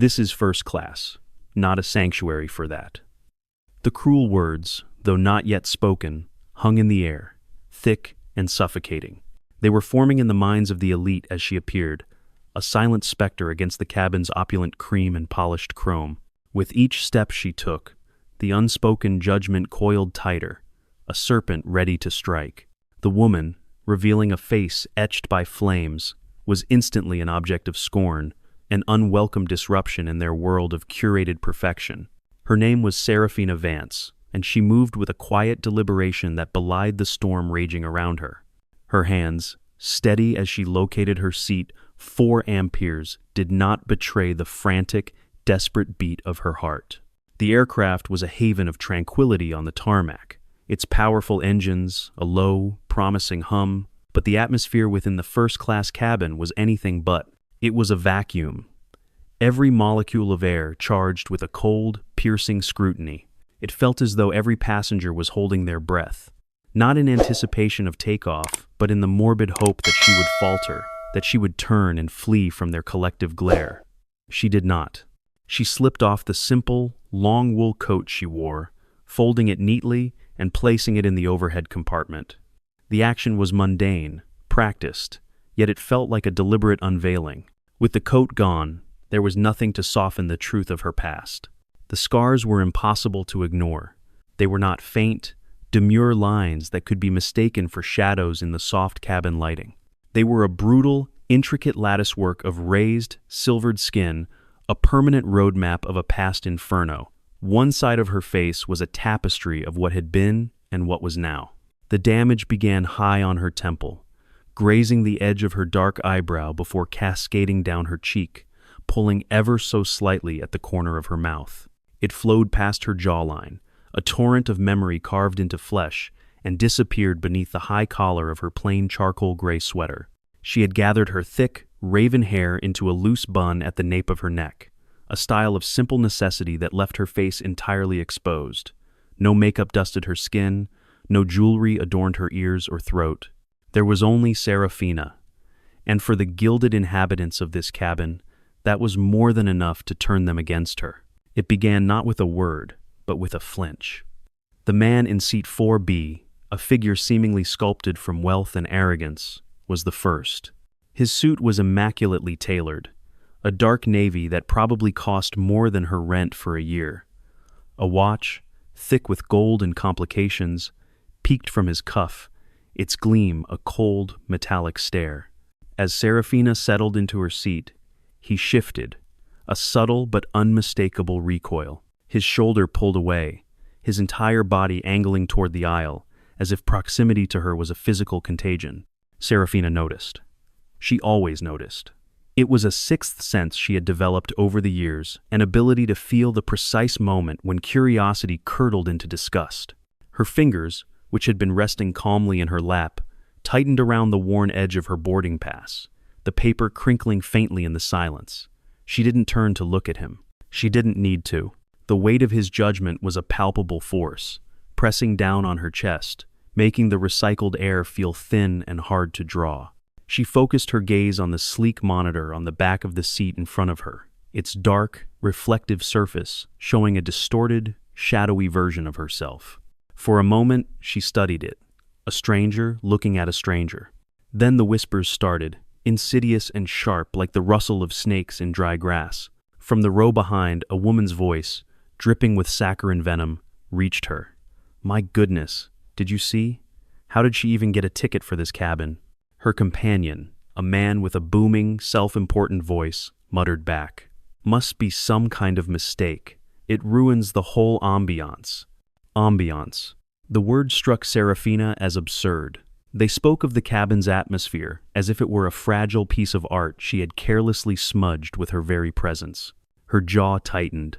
This is first class, not a sanctuary for that. The cruel words, though not yet spoken, hung in the air, thick and suffocating. They were forming in the minds of the elite as she appeared, a silent specter against the cabin's opulent cream and polished chrome. With each step she took, the unspoken judgment coiled tighter, a serpent ready to strike. The woman, revealing a face etched by flames, was instantly an object of scorn, an unwelcome disruption in their world of curated perfection. Her name was Seraphina Vance, and she moved with a quiet deliberation that belied the storm raging around her. Her hands, steady as she located her seat 4 amperes, did not betray the frantic, desperate beat of her heart. The aircraft was a haven of tranquility on the tarmac, its powerful engines a low, promising hum, but the atmosphere within the first-class cabin was anything but. It was a vacuum, every molecule of air charged with a cold, piercing scrutiny. It felt as though every passenger was holding their breath, not in anticipation of takeoff, but in the morbid hope that she would falter, that she would turn and flee from their collective glare. She did not. She slipped off the simple, long wool coat she wore, folding it neatly and placing it in the overhead compartment. The action was mundane, practiced, yet it felt like a deliberate unveiling. With the coat gone, there was nothing to soften the truth of her past. The scars were impossible to ignore. They were not faint, demure lines that could be mistaken for shadows in the soft cabin lighting. They were a brutal, intricate latticework of raised, silvered skin, a permanent roadmap of a past inferno. One side of her face was a tapestry of what had been and what was now. The damage began high on her temple, grazing the edge of her dark eyebrow before cascading down her cheek, pulling ever so slightly at the corner of her mouth. It flowed past her jawline, a torrent of memory carved into flesh, and disappeared beneath the high collar of her plain charcoal gray sweater. She had gathered her thick, raven hair into a loose bun at the nape of her neck, a style of simple necessity that left her face entirely exposed. No makeup dusted her skin, no jewelry adorned her ears or throat. There was only Seraphina, and for the gilded inhabitants of this cabin, that was more than enough to turn them against her. It began not with a word, but with a flinch. The man in seat 4B, a figure seemingly sculpted from wealth and arrogance, was the first. His suit was immaculately tailored, a dark navy that probably cost more than her rent for a year. A watch, thick with gold and complications, peeked from his cuff, its gleam a cold, metallic stare. As Seraphina settled into her seat, he shifted, a subtle but unmistakable recoil. His shoulder pulled away, his entire body angling toward the aisle, as if proximity to her was a physical contagion. Seraphina noticed. She always noticed. It was a sixth sense she had developed over the years, an ability to feel the precise moment when curiosity curdled into disgust. Her fingers, which had been resting calmly in her lap, tightened around the worn edge of her boarding pass, the paper crinkling faintly in the silence. She didn't turn to look at him. She didn't need to. The weight of his judgment was a palpable force, pressing down on her chest, making the recycled air feel thin and hard to draw. She focused her gaze on the sleek monitor on the back of the seat in front of her, its dark, reflective surface showing a distorted, shadowy version of herself. For a moment, she studied it, a stranger looking at a stranger. Then the whispers started, insidious and sharp like the rustle of snakes in dry grass. From the row behind, a woman's voice, dripping with saccharine venom, reached her. "My goodness, did you see? How did she even get a ticket for this cabin?" Her companion, a man with a booming, self-important voice, muttered back, "Must be some kind of mistake. It ruins the whole ambiance." Ambiance. The word struck Seraphina as absurd. They spoke of the cabin's atmosphere as if it were a fragile piece of art she had carelessly smudged with her very presence. Her jaw tightened,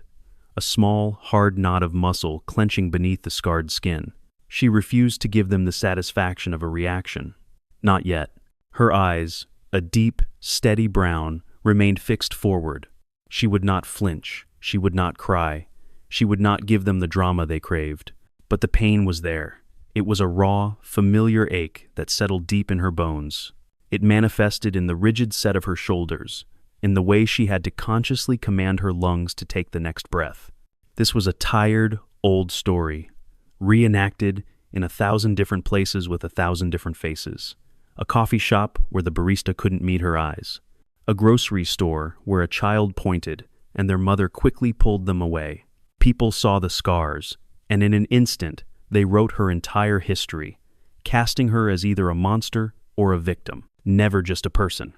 a small, hard knot of muscle clenching beneath the scarred skin. She refused to give them the satisfaction of a reaction. Not yet. Her eyes, a deep, steady brown, remained fixed forward. She would not flinch. She would not cry. She would not give them the drama they craved. But the pain was there. It was a raw, familiar ache that settled deep in her bones. It manifested in the rigid set of her shoulders, in the way she had to consciously command her lungs to take the next breath. This was a tired, old story, reenacted in 1,000 different places with 1,000 different faces. A coffee shop where the barista couldn't meet her eyes. A grocery store where a child pointed and their mother quickly pulled them away. People saw the scars, and in an instant, they wrote her entire history, casting her as either a monster or a victim, never just a person.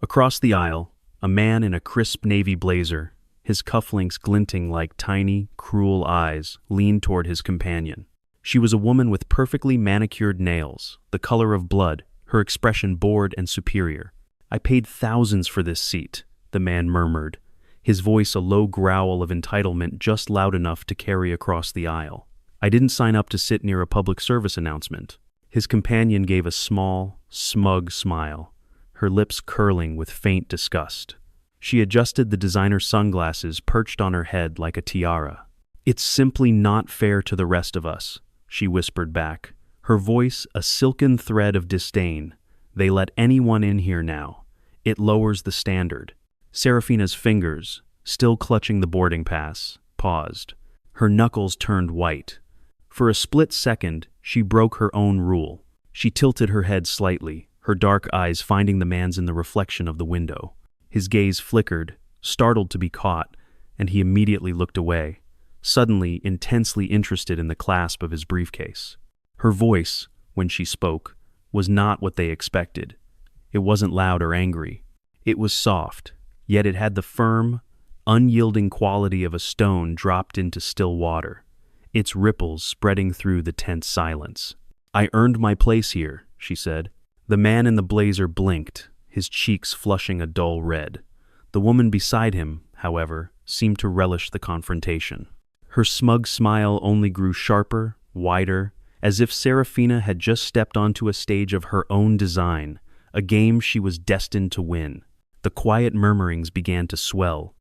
Across the aisle, a man in a crisp navy blazer, his cufflinks glinting like tiny, cruel eyes, leaned toward his companion. She was a woman with perfectly manicured nails, the color of blood, her expression bored and superior. "I paid thousands for this seat," the man murmured, his voice a low growl of entitlement just loud enough to carry across the aisle. "I didn't sign up to sit near a public service announcement." His companion gave a small, smug smile, her lips curling with faint disgust. She adjusted the designer sunglasses perched on her head like a tiara. "It's simply not fair to the rest of us," she whispered back, her voice a silken thread of disdain. "They let anyone in here now. It lowers the standard." Serafina's fingers, still clutching the boarding pass, paused. Her knuckles turned white. For a split second, she broke her own rule. She tilted her head slightly, her dark eyes finding the man's in the reflection of the window. His gaze flickered, startled to be caught, and he immediately looked away, suddenly intensely interested in the clasp of his briefcase. Her voice, when she spoke, was not what they expected. It wasn't loud or angry. It was soft, yet it had the firm, unyielding quality of a stone dropped into still water, its ripples spreading through the tense silence. "I earned my place here," she said. The man in the blazer blinked, his cheeks flushing a dull red. The woman beside him, however, seemed to relish the confrontation. Her smug smile only grew sharper, wider, as if Serafina had just stepped onto a stage of her own design, a game she was destined to win. The quiet murmurings began to swell,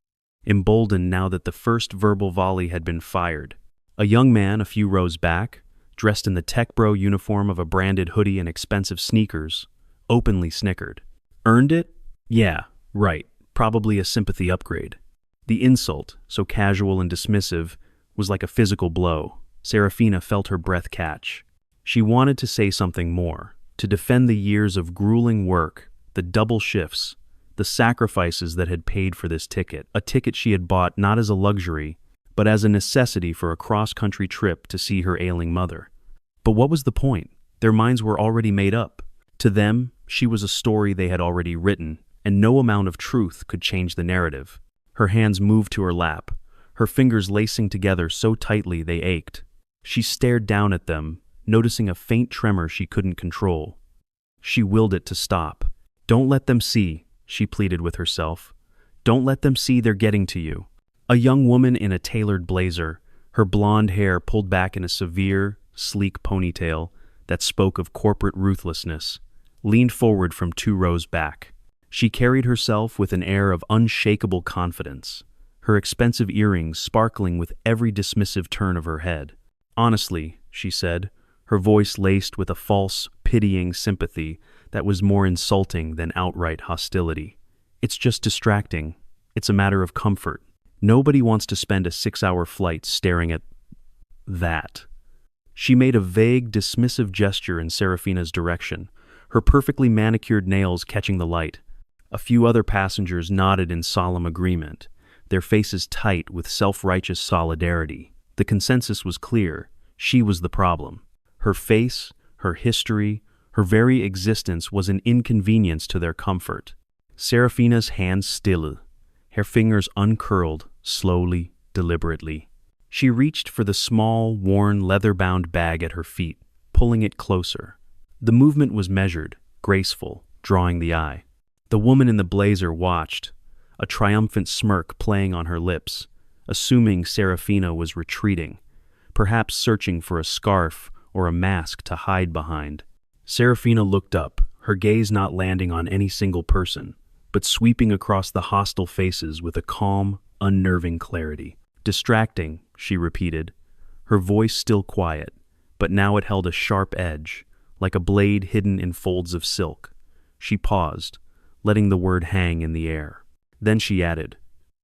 emboldened now that the first verbal volley had been fired. A young man a few rows back, dressed in the tech bro uniform of a branded hoodie and expensive sneakers, openly snickered. "Earned it? Yeah, right, probably a sympathy upgrade." The insult, so casual and dismissive, was like a physical blow. Serafina felt her breath catch. She wanted to say something more, to defend the years of grueling work, the double shifts, the sacrifices that had paid for this ticket, a ticket she had bought not as a luxury, but as a necessity for a cross-country trip to see her ailing mother. But what was the point? Their minds were already made up. To them, she was a story they had already written, and no amount of truth could change the narrative. Her hands moved to her lap, her fingers lacing together so tightly they ached. She stared down at them, noticing a faint tremor she couldn't control. She willed it to stop. "Don't let them see," she pleaded with herself. "Don't let them see they're getting to you." A young woman in a tailored blazer, her blonde hair pulled back in a severe, sleek ponytail that spoke of corporate ruthlessness, leaned forward from 2 rows back. She carried herself with an air of unshakable confidence, her expensive earrings sparkling with every dismissive turn of her head. "Honestly," she said, her voice laced with a false, pitying sympathy that was more insulting than outright hostility. "It's just distracting. It's a matter of comfort. Nobody wants to spend a 6-hour flight staring at that." She made a vague, dismissive gesture in Serafina's direction, her perfectly manicured nails catching the light. A few other passengers nodded in solemn agreement, their faces tight with self-righteous solidarity. The consensus was clear. She was the problem. Her face, her history, her very existence was an inconvenience to their comfort. Serafina's hands stilled, her fingers uncurled, slowly, deliberately. She reached for the small, worn, leather-bound bag at her feet, pulling it closer. The movement was measured, graceful, drawing the eye. The woman in the blazer watched, a triumphant smirk playing on her lips, assuming Serafina was retreating, perhaps searching for a scarf or a mask to hide behind. Serafina looked up, her gaze not landing on any single person, but sweeping across the hostile faces with a calm, unnerving clarity. "Distracting," she repeated, her voice still quiet, but now it held a sharp edge, like a blade hidden in folds of silk. She paused, letting the word hang in the air. Then she added,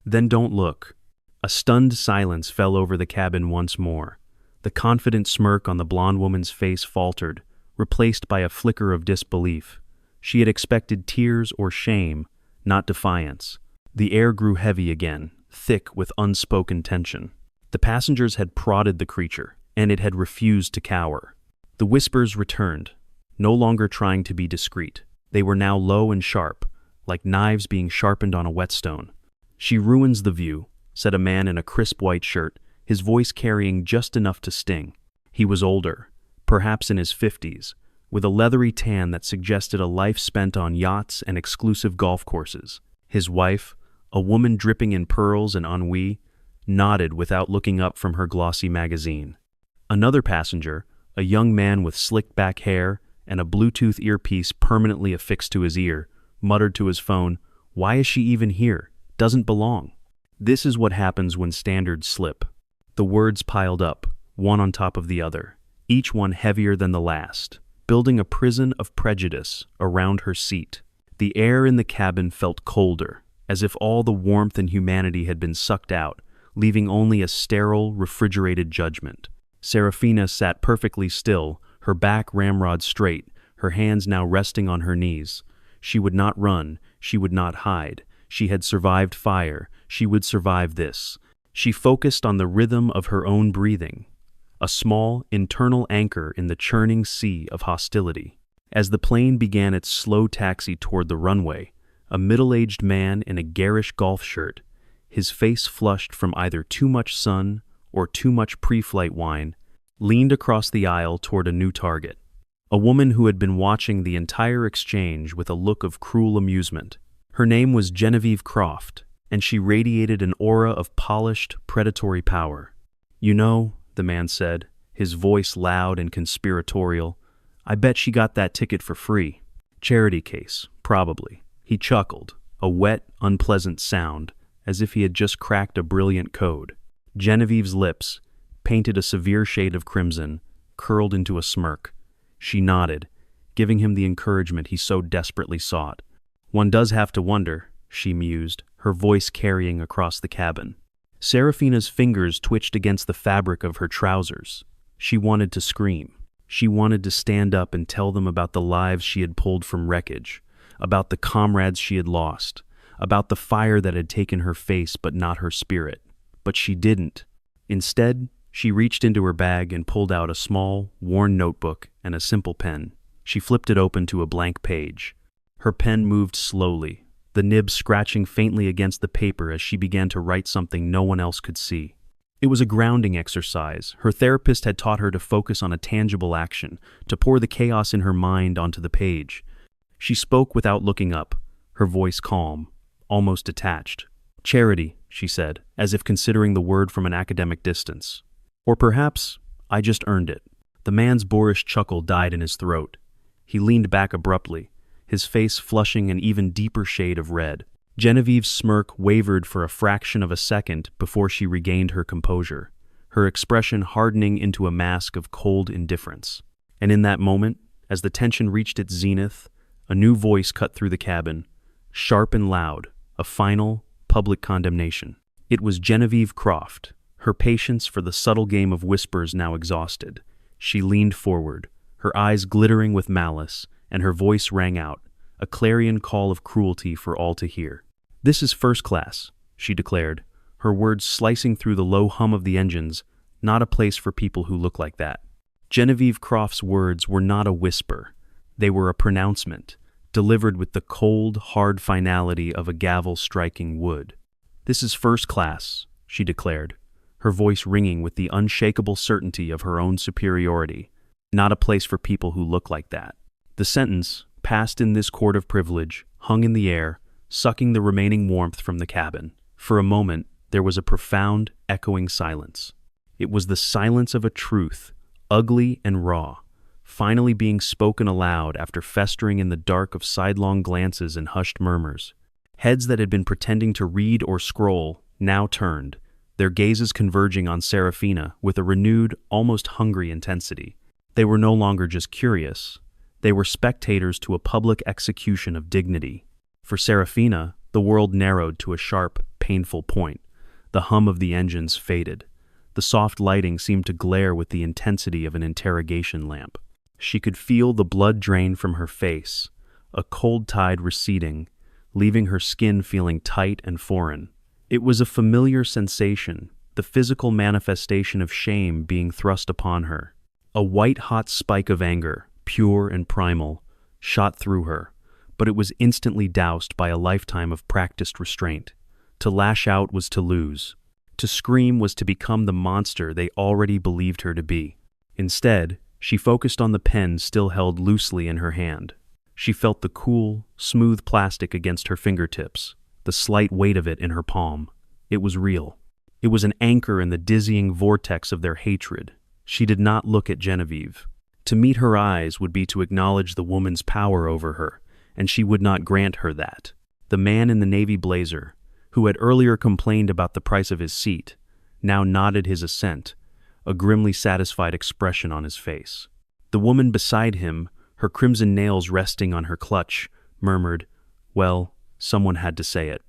"Then don't look." A stunned silence fell over the cabin once more. The confident smirk on the blonde woman's face faltered, replaced by a flicker of disbelief. She had expected tears or shame, not defiance. The air grew heavy again, thick with unspoken tension. The passengers had prodded the creature, and it had refused to cower. The whispers returned, no longer trying to be discreet. They were now low and sharp, like knives being sharpened on a whetstone. "She ruins the view," said a man in a crisp white shirt, his voice carrying just enough to sting. He was older, perhaps in his 50s, with a leathery tan that suggested a life spent on yachts and exclusive golf courses. His wife, a woman dripping in pearls and ennui, nodded without looking up from her glossy magazine. Another passenger, a young man with slicked back hair and a Bluetooth earpiece permanently affixed to his ear, muttered to his phone, "Why is she even here? Doesn't belong." This is what happens when standards slip. The words piled up, one on top of the other, each one heavier than the last, building a prison of prejudice around her seat. The air in the cabin felt colder, as if all the warmth and humanity had been sucked out, leaving only a sterile, refrigerated judgment. Serafina sat perfectly still, her back ramrod straight, her hands now resting on her knees. She would not run, she would not hide. She had survived fire, she would survive this. She focused on the rhythm of her own breathing, a small, internal anchor in the churning sea of hostility. As the plane began its slow taxi toward the runway, a middle-aged man in a garish golf shirt, his face flushed from either too much sun or too much pre-flight wine, leaned across the aisle toward a new target. A woman who had been watching the entire exchange with a look of cruel amusement. Her name was Genevieve Croft, and she radiated an aura of polished, predatory power. "You know," the man said, his voice loud and conspiratorial, "I bet she got that ticket for free. Charity case, probably." He chuckled, a wet, unpleasant sound, as if he had just cracked a brilliant code. Genevieve's lips, painted a severe shade of crimson, curled into a smirk. She nodded, giving him the encouragement he so desperately sought. "One does have to wonder," she mused, her voice carrying across the cabin. Serafina's fingers twitched against the fabric of her trousers. She wanted to scream. She wanted to stand up and tell them about the lives she had pulled from wreckage, about the comrades she had lost, about the fire that had taken her face but not her spirit. But she didn't. Instead, she reached into her bag and pulled out a small, worn notebook and a simple pen. She flipped it open to a blank page. Her pen moved slowly, the nib scratching faintly against the paper as she began to write something no one else could see. It was a grounding exercise. Her therapist had taught her to focus on a tangible action, to pour the chaos in her mind onto the page. She spoke without looking up, her voice calm, almost detached. "Charity," she said, as if considering the word from an academic distance. "Or perhaps I just earned it." The man's boorish chuckle died in his throat. He leaned back abruptly, his face flushing an even deeper shade of red. Genevieve's smirk wavered for a fraction of a second before she regained her composure, her expression hardening into a mask of cold indifference. And in that moment, as the tension reached its zenith, a new voice cut through the cabin, sharp and loud, a final, public condemnation. It was Genevieve Croft, her patience for the subtle game of whispers now exhausted. She leaned forward, her eyes glittering with malice, and her voice rang out, a clarion call of cruelty for all to hear. "This is first class," she declared, her words slicing through the low hum of the engines, "not a place for people who look like that." Genevieve Croft's words were not a whisper. They were a pronouncement, delivered with the cold, hard finality of a gavel striking wood. "This is first class," she declared, her voice ringing with the unshakable certainty of her own superiority. "Not a place for people who look like that." The sentence, passed in this court of privilege, hung in the air, sucking the remaining warmth from the cabin. For a moment, there was a profound, echoing silence. It was the silence of a truth, ugly and raw, finally being spoken aloud after festering in the dark of sidelong glances and hushed murmurs. Heads that had been pretending to read or scroll now turned, their gazes converging on Serafina with a renewed, almost hungry intensity. They were no longer just curious. They were spectators to a public execution of dignity. For Serafina, The world narrowed to a sharp, painful point. The hum of the engines faded. The soft lighting seemed to glare with the intensity of an interrogation lamp. She could feel the blood drain from her face, a cold tide receding, leaving her skin feeling tight and foreign. It was a familiar sensation, the physical manifestation of shame being thrust upon her. A white-hot spike of anger, pure and primal, shot through her, but it was instantly doused by a lifetime of practiced restraint. To lash out was to lose. To scream was to become the monster they already believed her to be. Instead, she focused on the pen still held loosely in her hand. She felt the cool, smooth plastic against her fingertips, the slight weight of it in her palm. It was real. It was an anchor in the dizzying vortex of their hatred. She did not look at Genevieve. To meet her eyes would be to acknowledge the woman's power over her, and she would not grant her that. The man in the navy blazer, who had earlier complained about the price of his seat, now nodded his assent, a grimly satisfied expression on his face. The woman beside him, her crimson nails resting on her clutch, murmured, "Well, someone had to say it."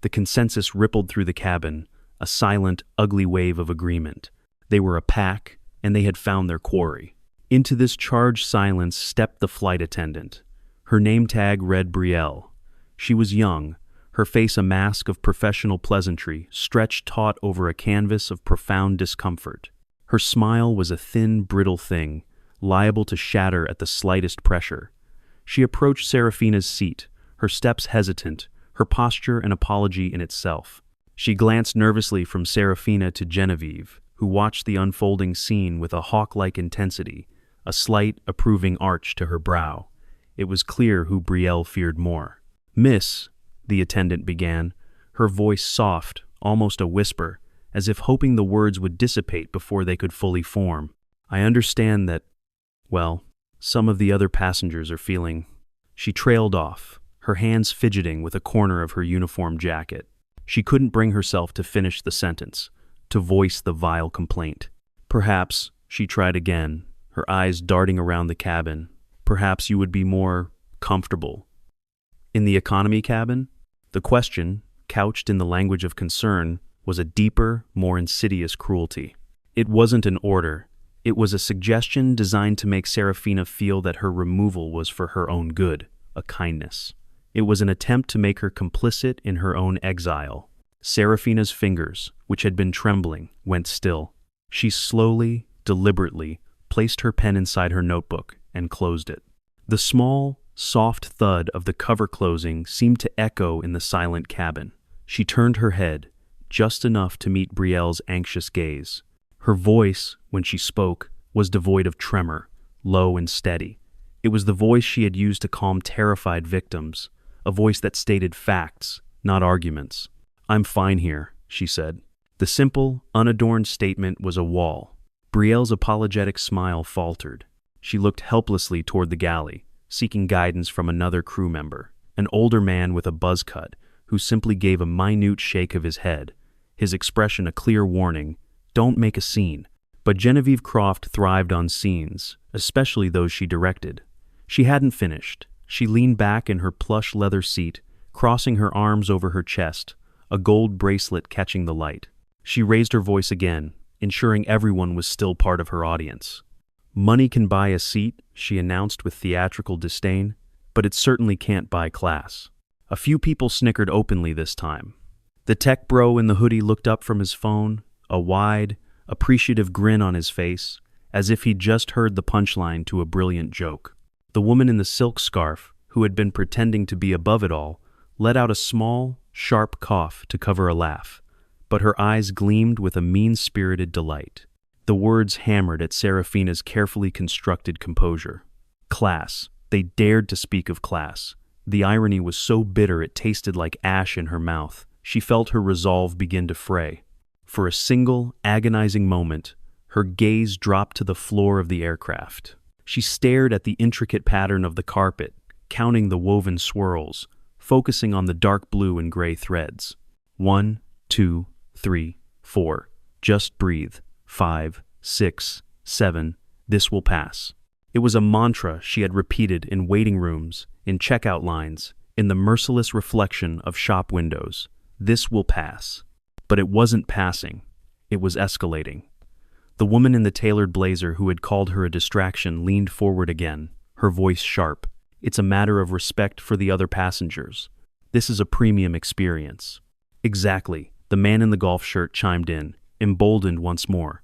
The consensus rippled through the cabin, a silent, ugly wave of agreement. They were a pack, and they had found their quarry. Into this charged silence stepped the flight attendant. Her name tag read Brielle. She was young, her face a mask of professional pleasantry, stretched taut over a canvas of profound discomfort. Her smile was a thin, brittle thing, liable to shatter at the slightest pressure. She approached Serafina's seat, her steps hesitant, her posture an apology in itself. She glanced nervously from Serafina to Genevieve, who watched the unfolding scene with a hawk-like intensity, a slight, approving arch to her brow. It was clear who Brielle feared more. "Miss," the attendant began, her voice soft, almost a whisper, as if hoping the words would dissipate before they could fully form. "I understand that, well, some of the other passengers are feeling—" She trailed off, her hands fidgeting with a corner of her uniform jacket. She couldn't bring herself to finish the sentence, to voice the vile complaint. "Perhaps," she tried again, her eyes darting around the cabin, "perhaps you would be more comfortable in the economy cabin?" The question, couched in the language of concern, was a deeper, more insidious cruelty. It wasn't an order. It was a suggestion designed to make Serafina feel that her removal was for her own good, a kindness. It was an attempt to make her complicit in her own exile. Serafina's fingers, which had been trembling, went still. She slowly, deliberately, placed her pen inside her notebook and closed it. The small, soft thud of the cover closing seemed to echo in the silent cabin. She turned her head, just enough to meet Brielle's anxious gaze. Her voice, when she spoke, was devoid of tremor, low and steady. It was the voice she had used to calm terrified victims, a voice that stated facts, not arguments. "I'm fine here," she said. The simple, unadorned statement was a wall. Brielle's apologetic smile faltered. She looked helplessly toward the galley, seeking guidance from another crew member, an older man with a buzz cut, who simply gave a minute shake of his head, his expression a clear warning, "Don't make a scene." But Genevieve Croft thrived on scenes, especially those she directed. She hadn't finished. She leaned back in her plush leather seat, crossing her arms over her chest, a gold bracelet catching the light. She raised her voice again, ensuring everyone was still part of her audience. "Money can buy a seat," she announced with theatrical disdain, "but it certainly can't buy class." A few people snickered openly this time. The tech bro in the hoodie looked up from his phone, a wide, appreciative grin on his face, as if he'd just heard the punchline to a brilliant joke. The woman in the silk scarf, who had been pretending to be above it all, let out a small, sharp cough to cover a laugh, but her eyes gleamed with a mean-spirited delight. The words hammered at Serafina's carefully constructed composure. Class. They dared to speak of class. The irony was so bitter it tasted like ash in her mouth. She felt her resolve begin to fray. For a single, agonizing moment, her gaze dropped to the floor of the aircraft. She stared at the intricate pattern of the carpet, counting the woven swirls, focusing on the dark blue and gray threads. 1, 2, 3, 4. Just breathe. 5, 6, 7. This will pass. It was a mantra she had repeated in waiting rooms, in checkout lines, in the merciless reflection of shop windows. This will pass. But it wasn't passing. It was escalating. The woman in the tailored blazer who had called her a distraction leaned forward again, her voice sharp. It's a matter of respect for the other passengers. This is a premium experience. Exactly, the man in the golf shirt chimed in, emboldened once more.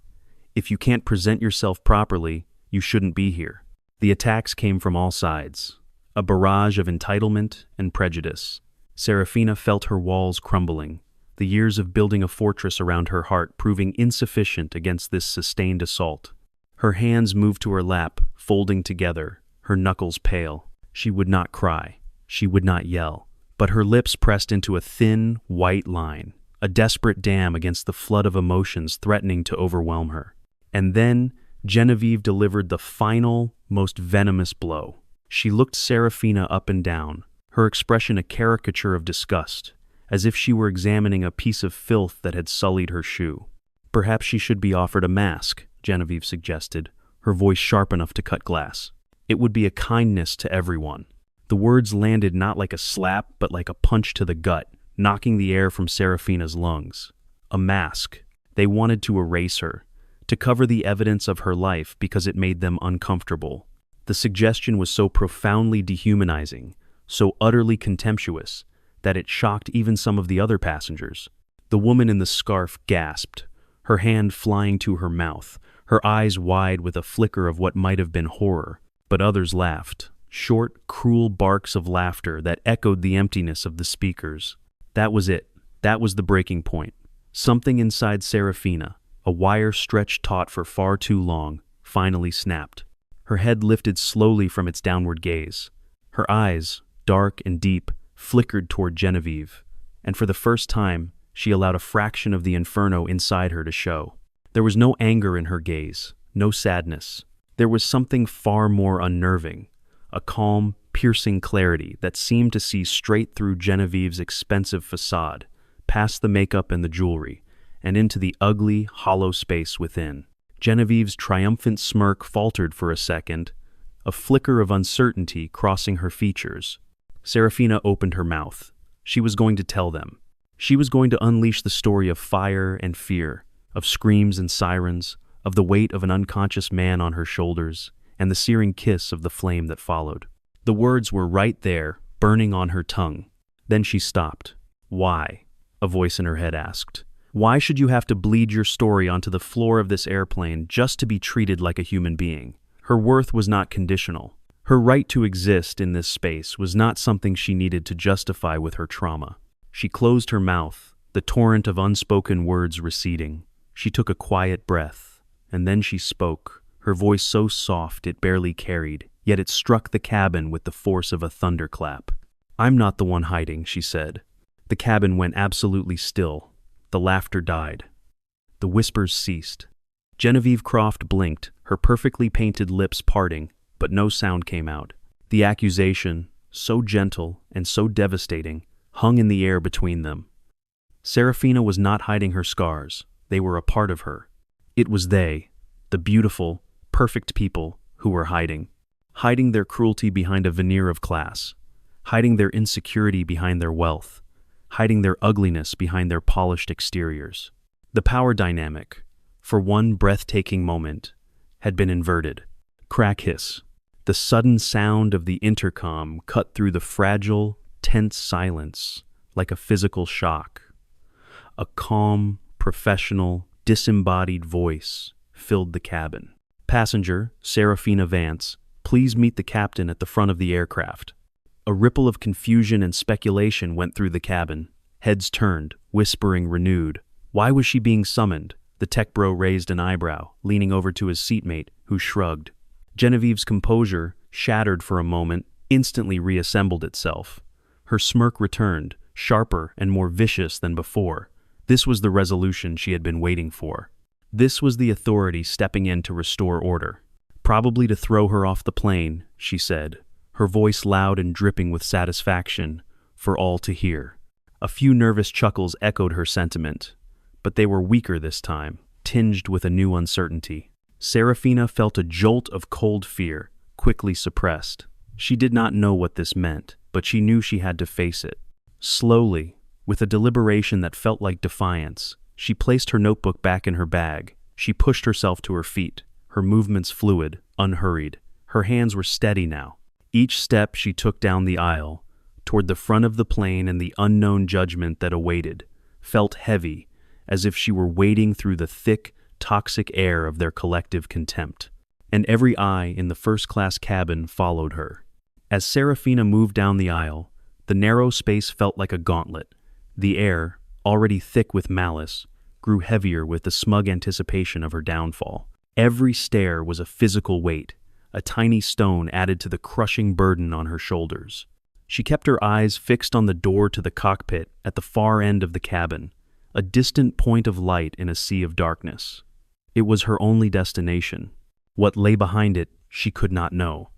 If you can't present yourself properly, you shouldn't be here. The attacks came from all sides, a barrage of entitlement and prejudice. Serafina felt her walls crumbling, the years of building a fortress around her heart proving insufficient against this sustained assault. Her hands moved to her lap, folding together, her knuckles pale. She would not cry. She would not yell. But her lips pressed into a thin, white line, a desperate dam against the flood of emotions threatening to overwhelm her. And then Genevieve delivered the final, most venomous blow. She looked Serafina up and down, her expression a caricature of disgust, as if she were examining a piece of filth that had sullied her shoe. Perhaps she should be offered a mask, Genevieve suggested, her voice sharp enough to cut glass. It would be a kindness to everyone. The words landed not like a slap, but like a punch to the gut, knocking the air from Serafina's lungs. A mask. They wanted to erase her, to cover the evidence of her life because it made them uncomfortable. The suggestion was so profoundly dehumanizing, so utterly contemptuous, that it shocked even some of the other passengers. The woman in the scarf gasped, her hand flying to her mouth, her eyes wide with a flicker of what might have been horror. But others laughed, short, cruel barks of laughter that echoed the emptiness of the speakers. That was it. That was the breaking point. Something inside Serafina, a wire stretched taut for far too long, finally snapped. Her head lifted slowly from its downward gaze. Her eyes, dark and deep, flickered toward Genevieve, and for the first time, she allowed a fraction of the inferno inside her to show. There was no anger in her gaze, no sadness. There was something far more unnerving, a calm, piercing clarity that seemed to see straight through Genevieve's expensive facade, past the makeup and the jewelry, and into the ugly, hollow space within. Genevieve's triumphant smirk faltered for a second, a flicker of uncertainty crossing her features. Serafina opened her mouth. She was going to tell them. She was going to unleash the story of fire and fear, of screams and sirens, of the weight of an unconscious man on her shoulders, and the searing kiss of the flame that followed. The words were right there, burning on her tongue. Then she stopped. Why? A voice in her head asked. Why should you have to bleed your story onto the floor of this airplane just to be treated like a human being? Her worth was not conditional. Her right to exist in this space was not something she needed to justify with her trauma. She closed her mouth, the torrent of unspoken words receding. She took a quiet breath, and then she spoke, her voice so soft it barely carried, yet it struck the cabin with the force of a thunderclap. I'm not the one hiding, she said. The cabin went absolutely still. The laughter died. The whispers ceased. Genevieve Croft blinked, her perfectly painted lips parting, but no sound came out. The accusation, so gentle and so devastating, hung in the air between them. Serafina was not hiding her scars. They were a part of her. It was they, the beautiful, perfect people, who were hiding their cruelty behind a veneer of class, hiding their insecurity behind their wealth, hiding their ugliness behind their polished exteriors. The power dynamic, for one breathtaking moment, had been inverted. Crack hiss. The sudden sound of the intercom cut through the fragile, tense silence like a physical shock. A calm, professional, disembodied voice filled the cabin. Passenger, Serafina Vance, please meet the captain at the front of the aircraft. A ripple of confusion and speculation went through the cabin. Heads turned, whispering renewed. Why was she being summoned? The tech bro raised an eyebrow, leaning over to his seatmate, who shrugged. Genevieve's composure, shattered for a moment, instantly reassembled itself. Her smirk returned, sharper and more vicious than before. This was the resolution she had been waiting for. This was the authority stepping in to restore order. Probably to throw her off the plane, she said, her voice loud and dripping with satisfaction, for all to hear. A few nervous chuckles echoed her sentiment, but they were weaker this time, tinged with a new uncertainty. Serafina felt a jolt of cold fear, quickly suppressed. She did not know what this meant, but she knew she had to face it. Slowly, with a deliberation that felt like defiance, she placed her notebook back in her bag. She pushed herself to her feet, her movements fluid, unhurried. Her hands were steady now. Each step she took down the aisle, toward the front of the plane and the unknown judgment that awaited, felt heavy, as if she were wading through the thick, toxic air of their collective contempt. And every eye in the first-class cabin followed her. As Serafina moved down the aisle, the narrow space felt like a gauntlet. The air, already thick with malice, grew heavier with the smug anticipation of her downfall. Every stare was a physical weight, a tiny stone added to the crushing burden on her shoulders. She kept her eyes fixed on the door to the cockpit at the far end of the cabin, a distant point of light in a sea of darkness. It was her only destination. What lay behind it, she could not know,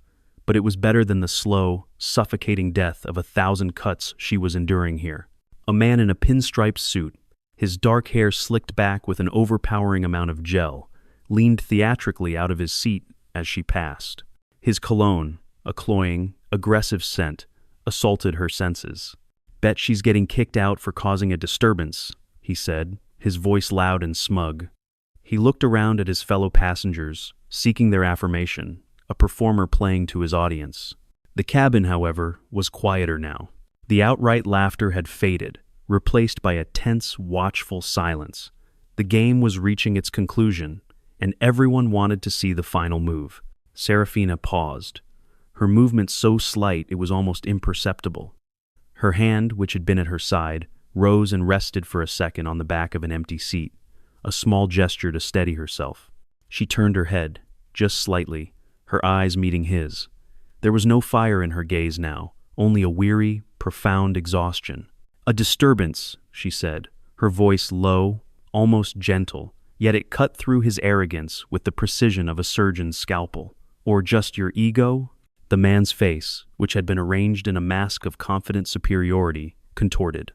but it was better than the slow, suffocating death of 1,000 cuts she was enduring here. A man in a pinstriped suit, his dark hair slicked back with an overpowering amount of gel, leaned theatrically out of his seat as she passed. His cologne, a cloying, aggressive scent, assaulted her senses. "Bet she's getting kicked out for causing a disturbance," he said, his voice loud and smug. He looked around at his fellow passengers, seeking their affirmation, a performer playing to his audience. The cabin, however, was quieter now. The outright laughter had faded, replaced by a tense, watchful silence. The game was reaching its conclusion, and everyone wanted to see the final move. Serafina paused, her movement so slight it was almost imperceptible. Her hand, which had been at her side, rose and rested for a second on the back of an empty seat, a small gesture to steady herself. She turned her head, just slightly, her eyes meeting his. There was no fire in her gaze now, only a weary, profound exhaustion. "A disturbance," she said, her voice low, almost gentle, yet it cut through his arrogance with the precision of a surgeon's scalpel. "Or just your ego?" The man's face, which had been arranged in a mask of confident superiority, contorted.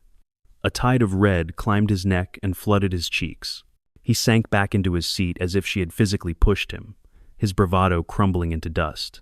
A tide of red climbed his neck and flooded his cheeks. He sank back into his seat as if she had physically pushed him, his bravado crumbling into dust.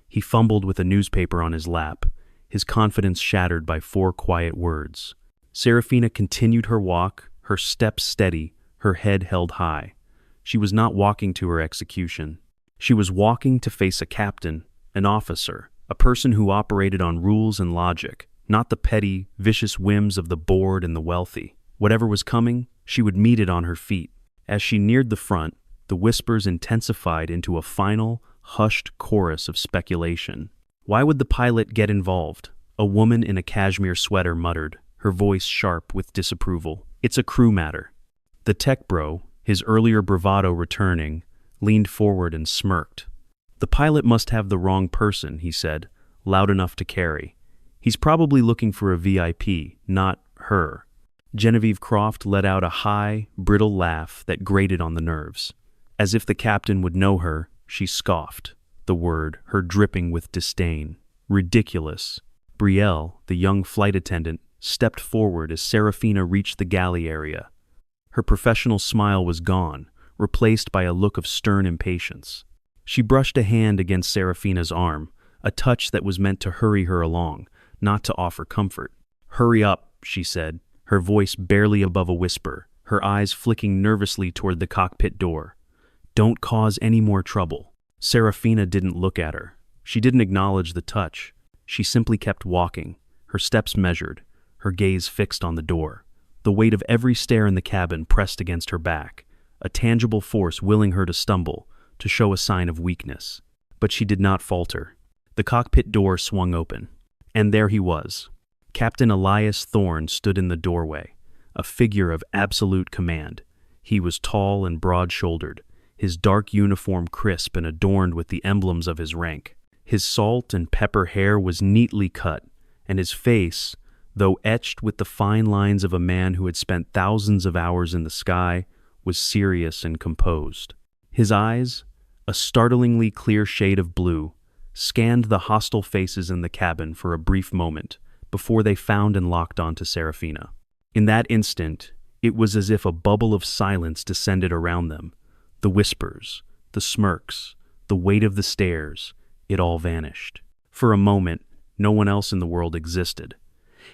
He fumbled with a newspaper on his lap, his confidence shattered by 4 quiet words. Serafina continued her walk, her steps steady, her head held high. She was not walking to her execution. She was walking to face a captain, an officer, a person who operated on rules and logic, not the petty, vicious whims of the bored and the wealthy. Whatever was coming, she would meet it on her feet. As she neared the front, the whispers intensified into a final, hushed chorus of speculation. "Why would the pilot get involved?" A woman in a cashmere sweater muttered, her voice sharp with disapproval. "It's a crew matter." The tech bro, his earlier bravado returning, leaned forward and smirked. "The pilot must have the wrong person," he said, loud enough to carry. "He's probably looking for a VIP, not her." Genevieve Croft let out a high, brittle laugh that grated on the nerves. As if the captain would know her, she scoffed, the word, her dripping with disdain. Ridiculous. Brielle, the young flight attendant, stepped forward as Serafina reached the galley area. Her professional smile was gone, replaced by a look of stern impatience. She brushed a hand against Serafina's arm, a touch that was meant to hurry her along, not to offer comfort. "Hurry up," she said, her voice barely above a whisper, her eyes flicking nervously toward the cockpit door. "Don't cause any more trouble." Serafina didn't look at her. She didn't acknowledge the touch. She simply kept walking, her steps measured, her gaze fixed on the door. The weight of every stair in the cabin pressed against her back, a tangible force willing her to stumble, to show a sign of weakness. But she did not falter. The cockpit door swung open, and there he was. Captain Elias Thorne stood in the doorway, a figure of absolute command. He was tall and broad-shouldered, his dark uniform crisp and adorned with the emblems of his rank. His salt and pepper hair was neatly cut, and his face, though etched with the fine lines of a man who had spent thousands of hours in the sky, was serious and composed. His eyes, a startlingly clear shade of blue, scanned the hostile faces in the cabin for a brief moment before they found and locked onto Serafina. In that instant, it was as if a bubble of silence descended around them. The whispers, the smirks, the weight of the stares, it all vanished. For a moment, No one else in the world existed.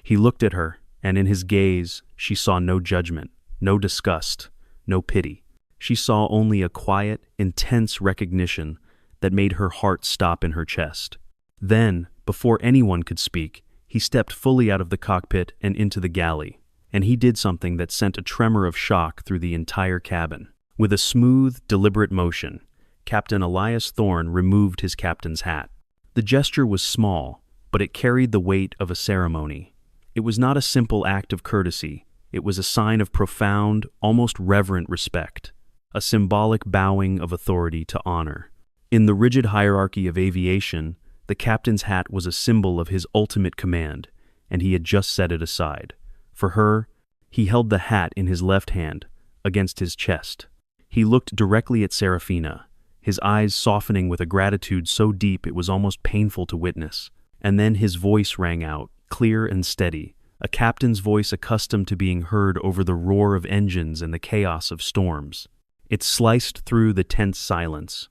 He looked at her, and in his gaze, she saw no judgment, no disgust, no pity. She saw only a quiet, intense recognition that made her heart stop in her chest. Then, before anyone could speak, he stepped fully out of the cockpit and into the galley, and he did something that sent a tremor of shock through the entire cabin. With a smooth, deliberate motion, Captain Elias Thorne removed his captain's hat. The gesture was small, but it carried the weight of a ceremony. It was not a simple act of courtesy. It was a sign of profound, almost reverent respect, a symbolic bowing of authority to honor. In the rigid hierarchy of aviation, the captain's hat was a symbol of his ultimate command, and he had just set it aside. For her, he held the hat in his left hand, against his chest. He looked directly at Serafina, his eyes softening with a gratitude so deep it was almost painful to witness. And then his voice rang out, clear and steady, a captain's voice accustomed to being heard over the roar of engines and the chaos of storms. It sliced through the tense silence,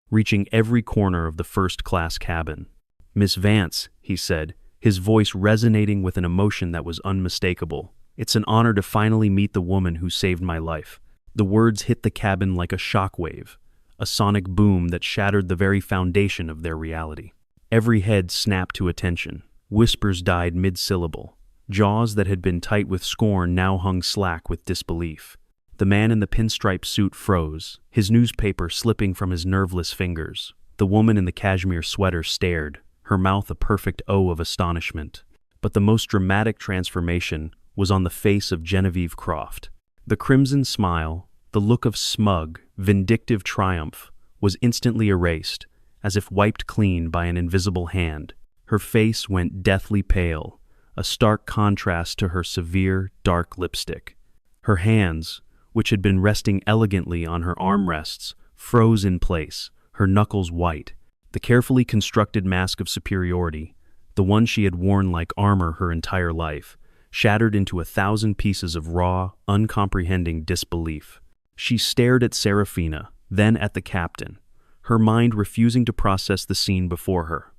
reaching every corner of the first-class cabin. "Miss Vance," he said, his voice resonating with an emotion that was unmistakable. "It's an honor to finally meet the woman who saved my life." The words hit the cabin like a shockwave, a sonic boom that shattered the very foundation of their reality. Every head snapped to attention. Whispers died mid-syllable. Jaws that had been tight with scorn now hung slack with disbelief. The man in the pinstripe suit froze, his newspaper slipping from his nerveless fingers. The woman in the cashmere sweater stared, her mouth a perfect O of astonishment. But the most dramatic transformation was on the face of Genevieve Croft. The crimson smile, the look of smug, vindictive triumph, was instantly erased, as if wiped clean by an invisible hand. Her face went deathly pale, a stark contrast to her severe, dark lipstick. Her hands, which had been resting elegantly on her armrests, froze in place, her knuckles white. The carefully constructed mask of superiority, the one she had worn like armor her entire life, shattered into 1,000 pieces of raw, uncomprehending disbelief. She stared at Serafina, then at the captain, her mind refusing to process the scene before her.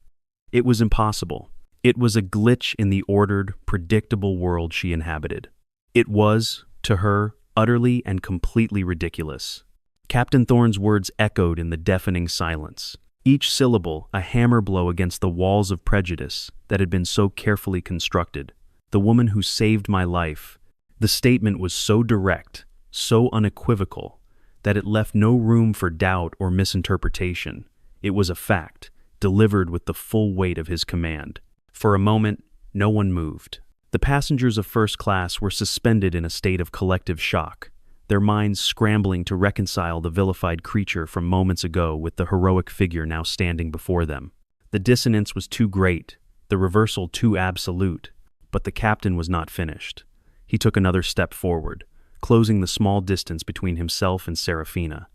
It was impossible. It was a glitch in the ordered, predictable world she inhabited. It was, to her, utterly and completely ridiculous. Captain Thorne's words echoed in the deafening silence, each syllable a hammer blow against the walls of prejudice that had been so carefully constructed. "The woman who saved my life." The statement was so direct, so unequivocal, that it left no room for doubt or misinterpretation. It was a fact, delivered with the full weight of his command. For a moment, no one moved. The passengers of first class were suspended in a state of collective shock, their minds scrambling to reconcile the vilified creature from moments ago with the heroic figure now standing before them. The dissonance was too great, the reversal too absolute, but the captain was not finished. He took another step forward, closing the small distance between himself and Serafina.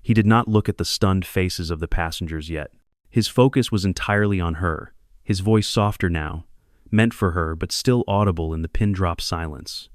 He did not look at the stunned faces of the passengers yet. His focus was entirely on her, his voice softer now, meant for her but still audible in the pin-drop silence.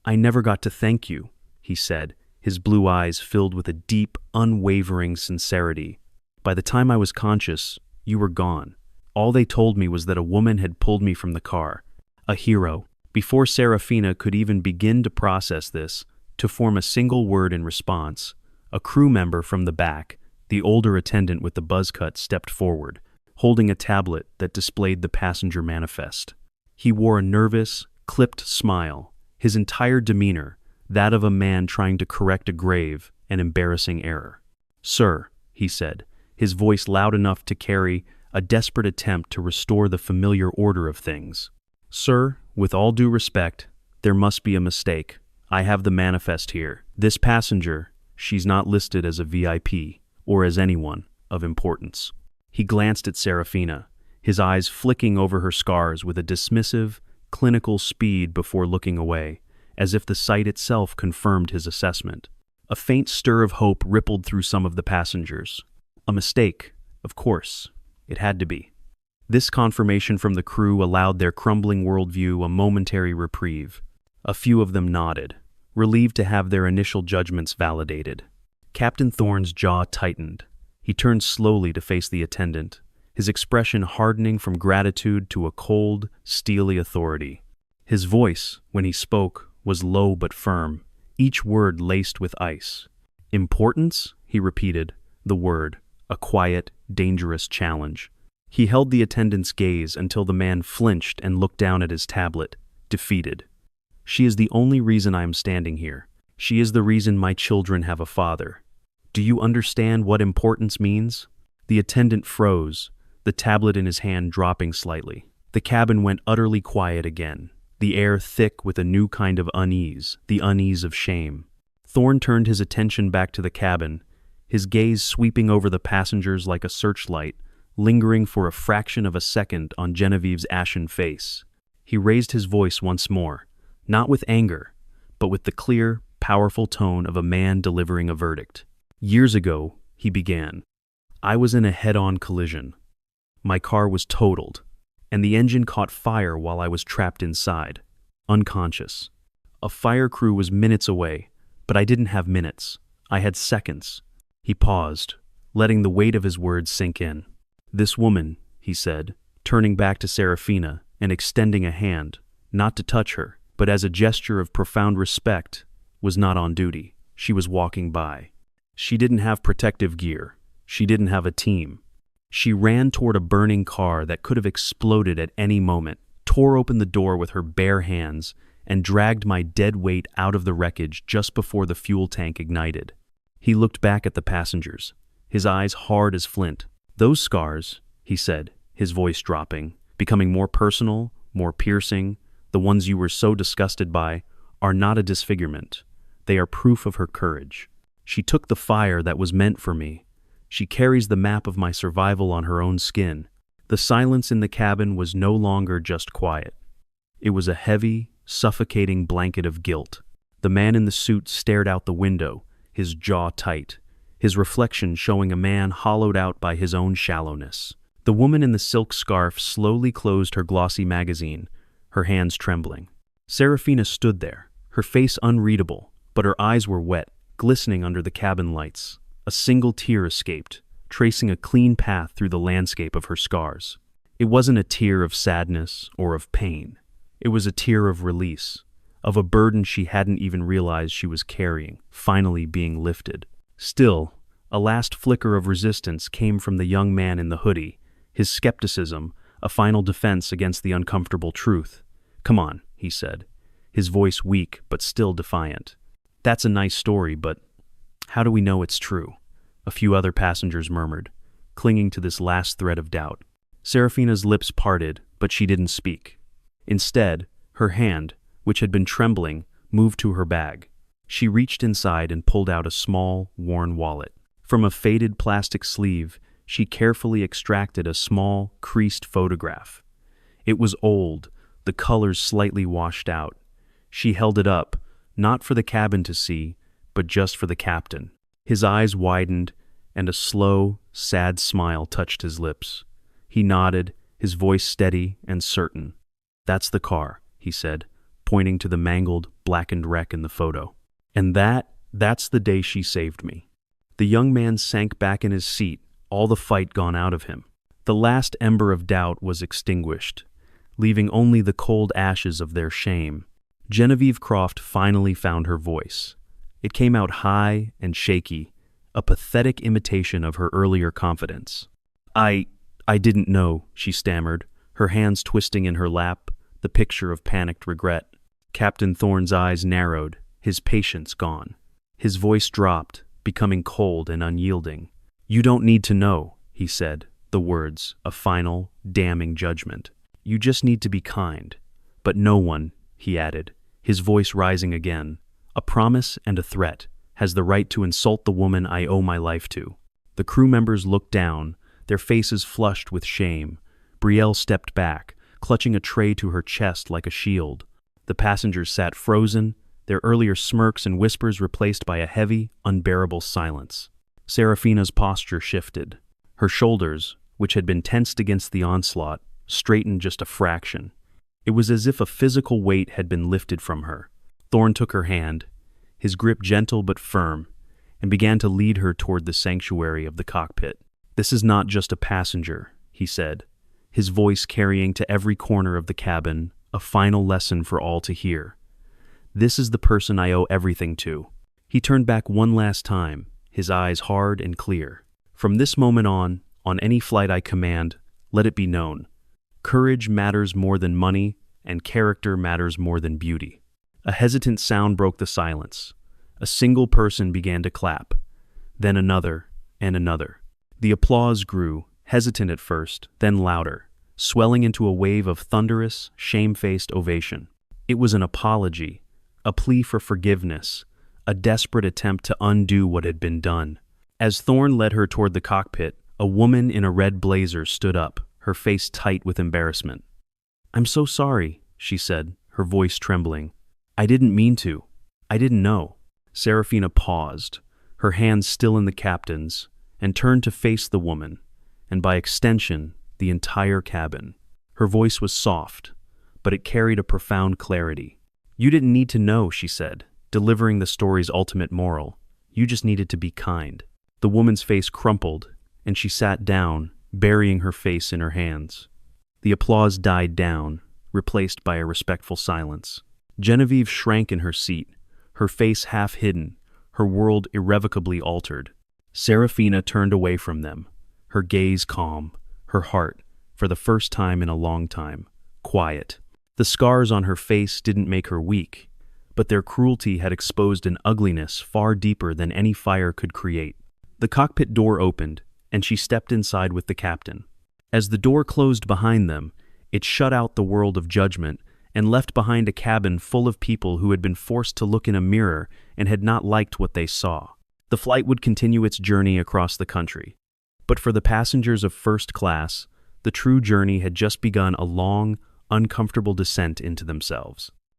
"I never got to thank you," he said, his blue eyes filled with a deep, unwavering sincerity. "By the time I was conscious, you were gone. All they told me was that a woman had pulled me from the car. A hero." Before Serafina could even begin to process this, to form a single word in response, a crew member from the back, the older attendant with the buzz cut, stepped forward, holding a tablet that displayed the passenger manifest. He wore a nervous, clipped smile, his entire demeanor that of a man trying to correct a grave and embarrassing error. "Sir," he said, his voice loud enough to carry a desperate attempt to restore the familiar order of things. "Sir, with all due respect, there must be a mistake. I have the manifest here. This passenger, she's not listed as a VIP or as anyone of importance." He glanced at Serafina, his eyes flicking over her scars with a dismissive, clinical speed before looking away, as if the sight itself confirmed his assessment. A faint stir of hope rippled through some of the passengers. A mistake, of course. It had to be. This confirmation from the crew allowed their crumbling worldview a momentary reprieve. A few of them nodded, relieved to have their initial judgments validated. Captain Thorne's jaw tightened. He turned slowly to face the attendant, his expression hardening from gratitude to a cold, steely authority. His voice, when he spoke, was low but firm, each word laced with ice. Importance? He repeated, the word, a quiet, dangerous challenge. He held the attendant's gaze until the man flinched and looked down at his tablet, defeated. She is the only reason I am standing here. She is the reason my children have a father. Do you understand what importance means? The attendant froze, the tablet in his hand dropping slightly. The cabin went utterly quiet again, the air thick with a new kind of unease, the unease of shame. Thorn turned his attention back to the cabin, his gaze sweeping over the passengers like a searchlight, lingering for a fraction of a second on Genevieve's ashen face. He raised his voice once more, not with anger, but with the clear, powerful tone of a man delivering a verdict. Years ago, he began, I was in a head-on collision. My car was totaled, and the engine caught fire while I was trapped inside, unconscious. A fire crew was minutes away, but I didn't have minutes. I had seconds. He paused, letting the weight of his words sink in. This woman, he said, turning back to Serafina and extending a hand, not to touch her, but as a gesture of profound respect, was not on duty. She was walking by. She didn't have protective gear. She didn't have a team. She ran toward a burning car that could have exploded at any moment, tore open the door with her bare hands, and dragged my dead weight out of the wreckage just before the fuel tank ignited. He looked back at the passengers, his eyes hard as flint. Those scars, he said, his voice dropping, becoming more personal, more piercing, the ones you were so disgusted by, are not a disfigurement. They are proof of her courage. She took the fire that was meant for me. She carries the map of my survival on her own skin. The silence in the cabin was no longer just quiet. It was a heavy, suffocating blanket of guilt. The man in the suit stared out the window, his jaw tight, his reflection showing a man hollowed out by his own shallowness. The woman in the silk scarf slowly closed her glossy magazine, her hands trembling. Serafina stood there, her face unreadable, but her eyes were wet, glistening under the cabin lights. A single tear escaped, tracing a clean path through the landscape of her scars. It wasn't a tear of sadness or of pain. It was a tear of release, of a burden she hadn't even realized she was carrying, finally being lifted. Still, a last flicker of resistance came from the young man in the hoodie, his skepticism, a final defense against the uncomfortable truth. Come on, he said, his voice weak but still defiant. That's a nice story, but how do we know it's true? A few other passengers murmured, clinging to this last thread of doubt. Serafina's lips parted, but she didn't speak. Instead, her hand, which had been trembling, moved to her bag. She reached inside and pulled out a small, worn wallet. From a faded plastic sleeve, she carefully extracted a small, creased photograph. It was old, the colors slightly washed out. She held it up, not for the cabin to see, but just for the captain. His eyes widened, and a slow, sad smile touched his lips. He nodded, his voice steady and certain. That's the car, he said, pointing to the mangled, blackened wreck in the photo. And that's the day she saved me. The young man sank back in his seat, all the fight gone out of him. The last ember of doubt was extinguished, leaving only the cold ashes of their shame. Genevieve Croft finally found her voice. It came out high and shaky, a pathetic imitation of her earlier confidence. I didn't know, she stammered, her hands twisting in her lap, the picture of panicked regret. Captain Thorne's eyes narrowed, his patience gone. His voice dropped, becoming cold and unyielding. You don't need to know, he said, the words, a final, damning judgment. You just need to be kind. But no one, he added, his voice rising again, a promise and a threat, has the right to insult the woman I owe my life to. The crew members looked down, their faces flushed with shame. Brielle stepped back, clutching a tray to her chest like a shield. The passengers sat frozen, their earlier smirks and whispers replaced by a heavy, unbearable silence. Serafina's posture shifted. Her shoulders, which had been tensed against the onslaught, straightened just a fraction. It was as if a physical weight had been lifted from her. Thorne took her hand, his grip gentle but firm, and began to lead her toward the sanctuary of the cockpit. This is not just a passenger, he said, his voice carrying to every corner of the cabin a final lesson for all to hear. This is the person I owe everything to. He turned back one last time, his eyes hard and clear. From this moment on any flight I command, let it be known. Courage matters more than money, and character matters more than beauty. A hesitant sound broke the silence. A single person began to clap, then another and another. The applause grew, hesitant at first, then louder, swelling into a wave of thunderous, shame-faced ovation. It was an apology, a plea for forgiveness, a desperate attempt to undo what had been done. As Thorne led her toward the cockpit, a woman in a red blazer stood up, her face tight with embarrassment. "I'm so sorry," she said, her voice trembling. "I didn't mean to. I didn't know." Serafina paused, her hands still in the captain's, and turned to face the woman, and by extension, the entire cabin. Her voice was soft, but it carried a profound clarity. "You didn't need to know," she said, delivering the story's ultimate moral. "You just needed to be kind." The woman's face crumpled, and she sat down, burying her face in her hands. The applause died down, replaced by a respectful silence. Genevieve shrank in her seat, her face half hidden, her world irrevocably altered. Serafina turned away from them, her gaze calm, her heart, for the first time in a long time, quiet. The scars on her face didn't make her weak, but their cruelty had exposed an ugliness far deeper than any fire could create. The cockpit door opened, and she stepped inside with the captain. As the door closed behind them, it shut out the world of judgment and left behind a cabin full of people who had been forced to look in a mirror and had not liked what they saw. The flight would continue its journey across the country. But for the passengers of first class, the true journey had just begun, a long, uncomfortable descent into themselves.